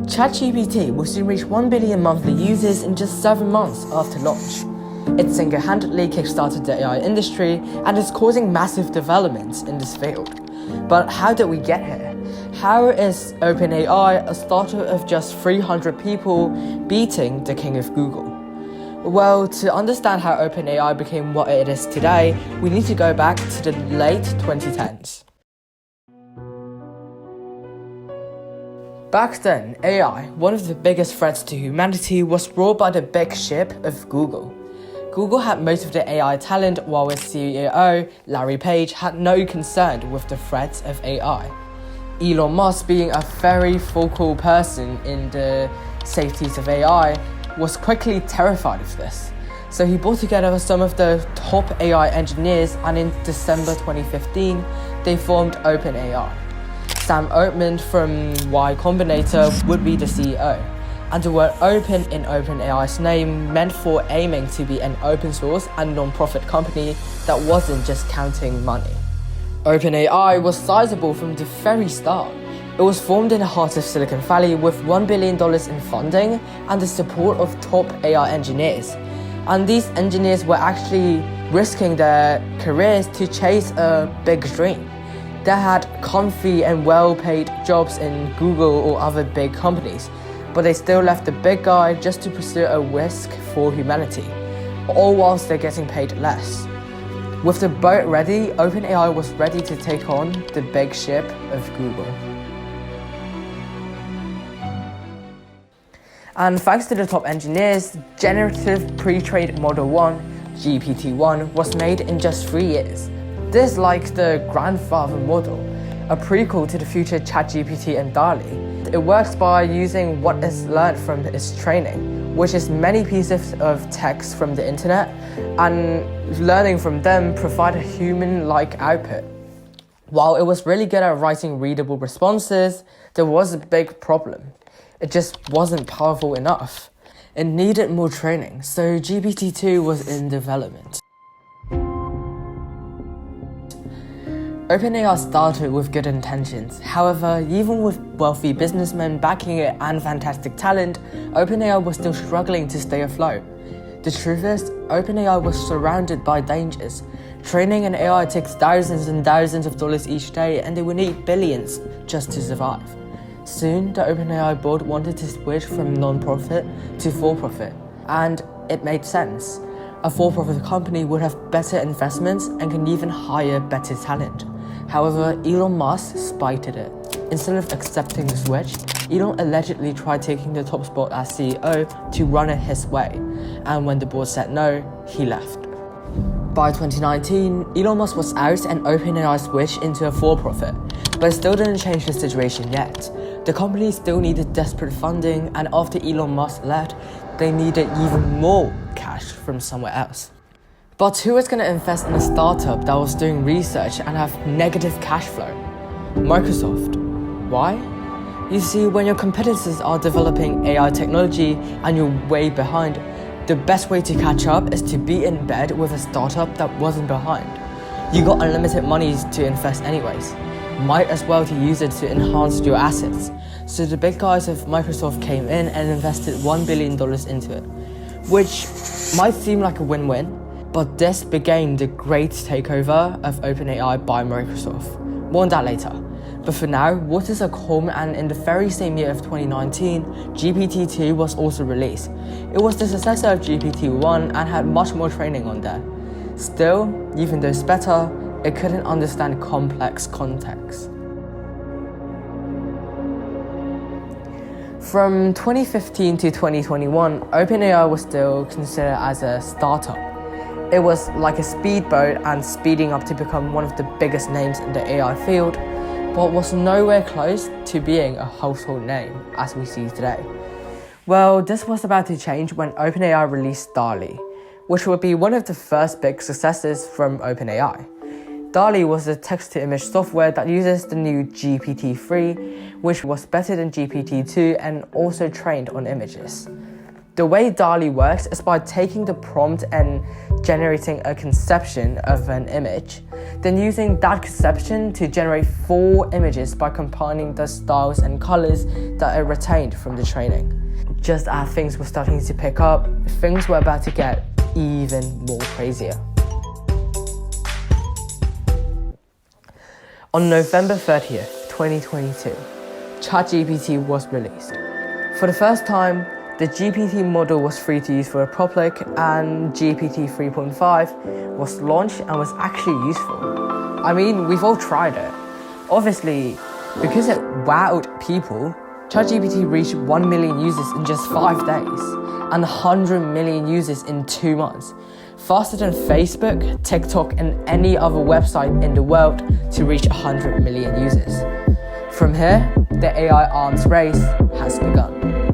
ChatGPT will soon reach 1 billion monthly users in just 7 months after launch. It single-handedly kickstarted the AI industry and is causing massive developments in this field. But how did we get here? How is OpenAI, a startup of just 300 people, beating the king of Google? Well, to understand how OpenAI became what it is today, we need to go back to the late 2010s. Back then, AI, one of the biggest threats to humanity, was brought by the big ship of Google. Google had most of the AI talent, while its CEO, Larry Page, had no concern with the threats of AI. Elon Musk, being a very vocal person in the safeties of AI, was quickly terrified of this. So he brought together some of the top AI engineers, and in December 2015, they formed OpenAI. Sam Altman from Y Combinator would be the CEO, and the word open in OpenAI's name meant for aiming to be an open source and non-profit company that wasn't just counting money. OpenAI was sizable from the very start. It was formed in the heart of Silicon Valley with $1 billion in funding and the support of top AI engineers. And these engineers were actually risking their careers to chase a big dream. They had comfy and well-paid jobs in Google or other big companies, but they still left the big guy just to pursue a risk for humanity, all whilst they're getting paid less. With the boat ready, OpenAI was ready to take on the big ship of Google. And thanks to the top engineers, Generative Pre-trained Model 1, GPT-1, was made in just 3 years. This is like the grandfather model, a prequel to the future ChatGPT and DALL-E. It works by using what is learned from its training, which is many pieces of text from the internet, and learning from them provide a human-like output. While it was really good at writing readable responses, there was a big problem. It just wasn't powerful enough. It needed more training, so GPT-2 was in development. OpenAI started with good intentions. However, even with wealthy businessmen backing it and fantastic talent, OpenAI was still struggling to stay afloat. The truth is, OpenAI was surrounded by dangers. Training an AI takes thousands and thousands of dollars each day, and they would need billions just to survive. Soon, the OpenAI board wanted to switch from non-profit to for-profit, and it made sense. A for-profit company would have better investments and can even hire better talent. However, Elon Musk spited it. Instead of accepting the switch, Elon allegedly tried taking the top spot as CEO to run it his way, and when the board said no, he left. By 2019, Elon Musk was out and OpenAI switched into a for-profit, but it still didn't change the situation yet. The company still needed desperate funding, and after Elon Musk left, they needed even more cash from somewhere else. But who is going to invest in a startup that was doing research and have negative cash flow? Microsoft. Why? You see, when your competitors are developing AI technology and you're way behind, the best way to catch up is to be in bed with a startup that wasn't behind. You got unlimited money to invest anyways. Might as well to use it to enhance your assets. So the big guys of Microsoft came in and invested $1 billion into it, which might seem like a win-win, but this began the great takeover of OpenAI by Microsoft. More on that later. But for now, what is a calm, and in the very same year of 2019, GPT-2 was also released. It was the successor of GPT-1 and had much more training on there. Still, even though it's better, it couldn't understand complex context. From 2015 to 2021, OpenAI was still considered as a startup. It was like a speedboat and speeding up to become one of the biggest names in the AI field, but was nowhere close to being a household name as we see today. Well, this was about to change when OpenAI released DALL-E, which would be one of the first big successes from OpenAI. DALL-E was a text-to-image software that uses the new GPT-3, which was better than GPT-2 and also trained on images. The way DALL-E works is by taking the prompt and generating a conception of an image, then using that conception to generate 4 images by combining the styles and colors that are retained from the training. Just as things were starting to pick up, things were about to get even more crazier. On November 30th, 2022, ChatGPT was released. For the first time, the GPT model was free to use for the public, and GPT 3.5 was launched and was actually useful. I mean, we've all tried it. Obviously, because it wowed people, ChatGPT reached 1 million users in just 5 days and 100 million users in 2 months, faster than Facebook, TikTok, and any other website in the world to reach 100 million users. From here, the AI arms race has begun.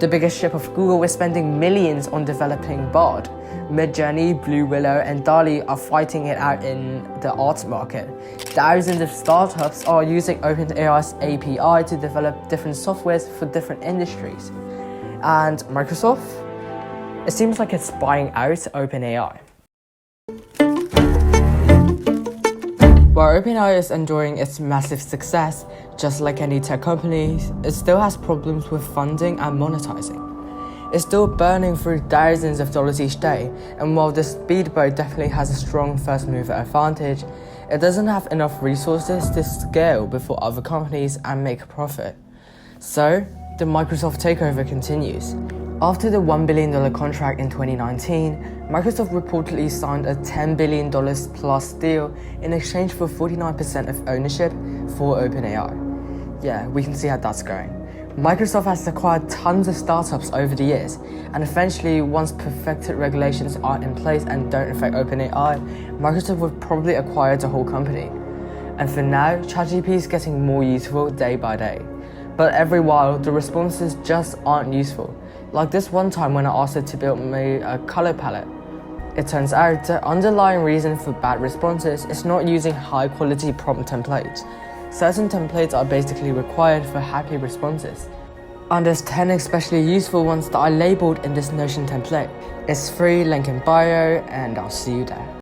The biggest ship of Google is spending millions on developing Bard. Midjourney, Blue Willow, and DALL-E are fighting it out in the art market. Thousands of startups are using OpenAI's API to develop different softwares for different industries. And Microsoft? It seems like it's buying out OpenAI. While OpenAI is enjoying its massive success, just like any tech company, it still has problems with funding and monetizing. It's still burning through thousands of dollars each day, and while the speedboat definitely has a strong first mover advantage, it doesn't have enough resources to scale before other companies and make a profit. So, the Microsoft takeover continues. After the $1 billion contract in 2019, Microsoft reportedly signed a $10 billion plus deal in exchange for 49% of ownership for OpenAI. Yeah, we can see how that's going. Microsoft has acquired tons of startups over the years, and eventually, once perfected regulations are in place and don't affect OpenAI, Microsoft would probably acquire the whole company. And for now, ChatGPT is getting more useful day by day. But every while, the responses just aren't useful. Like this one time when I asked it to build me a color palette. It turns out the underlying reason for bad responses is not using high quality prompt templates. Certain templates are basically required for happy responses. And there's 10 especially useful ones that I labeled in this Notion template. It's free, link in bio, and I'll see you there.